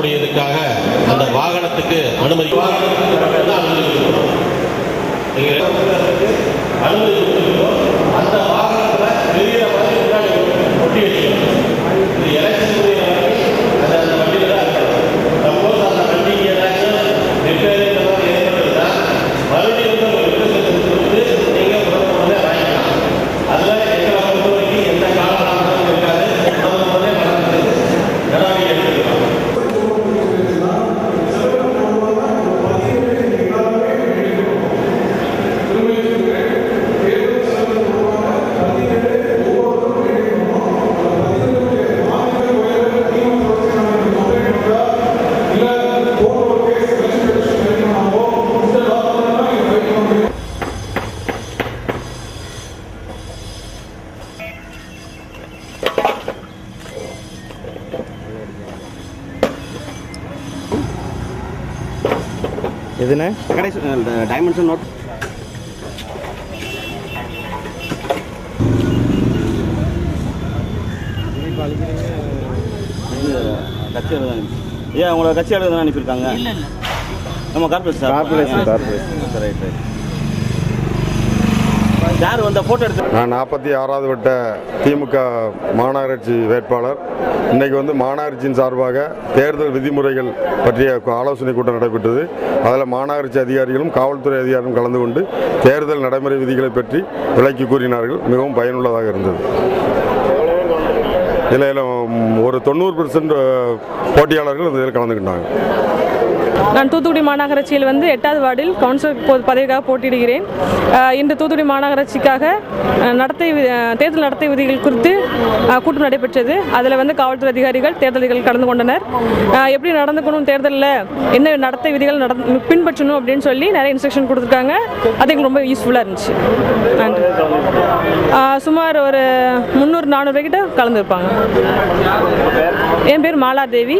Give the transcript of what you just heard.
நடத்தக்கூடியதுக்காக அந்த வாகனத்துக்கு அனுமதி அந்த வாகனத்தில் பெரிய ஒட்டி வச்சுக்கணும். இது எலெக்ஷன் அந்த வண்டியில் தான் இருக்கணும். சப்போஸ் அந்த வண்டிக்கு ஏதாச்சும் ரிப்பேர் இந்த மாதிரி ஏற்படுதுன்னா மறுபடியும் நீங்கள் உடனே வாங்கிக்கலாம். அதில் எங்களை பொறுத்த வரைக்கும் எந்த காலகட்டமும் இருக்காது. உடனே நடவடிக்கை எடுத்துக்கலாம். எதுண்ணே டைமென்ஷன் நோட் கட்சி ஏன் உங்களை கட்சி தான் அனுப்பியிருக்காங்க? நம்ம கார்பரேஷன் ரைட் ரைட். யார் வந்த ஃபோட்டோ எடுத்து? நான் 46வது வட்ட திமுக மாநகராட்சி வேட்பாளர். இன்றைக்கி மாநகராட்சியின் சார்பாக தேர்தல் விதிமுறைகள் பற்றிய ஆலோசனை கூட்டம் நடைபெற்றது. அதில் மாநகராட்சி அதிகாரிகளும் காவல்துறை அதிகாரிகளும் கலந்து கொண்டு தேர்தல் நடைமுறை விதிகளை பற்றி விளக்கி கூறினார்கள். மிகவும் பயனுள்ளதாக இருந்தது. இதில் ஒரு 90% போட்டியாளர்கள் இதில் கலந்துக்கிட்டாங்க. நான் தூத்துக்குடி மாநகராட்சியில் 8வது வார்டில் கவுன்சிலர் பதவிக்காக போட்டியிடுகிறேன். இன்று தூத்துக்குடி மாநகராட்சிக்காக தேர்தல் நடத்தை விதிகள் குறித்து கூட்டம் நடைபெற்றது. அதில் காவல்துறை அதிகாரிகள் தேர்தல்கள் கலந்து கொண்டனர். எப்படி நடந்துக்கணும், தேர்தலில் என்ன நடத்தை விதிகள் பின்பற்றணும் அப்படின்னு சொல்லி நிறைய இன்ஸ்ட்ரக்ஷன் கொடுத்துருக்காங்க. அது எங்களுக்கு ரொம்ப யூஸ்ஃபுல்லாக இருந்துச்சு. நன்றி. சுமார் ஒரு 300-400 பேர்கிட்ட கலந்துருப்பாங்க. என் பேர் மாலாதேவி.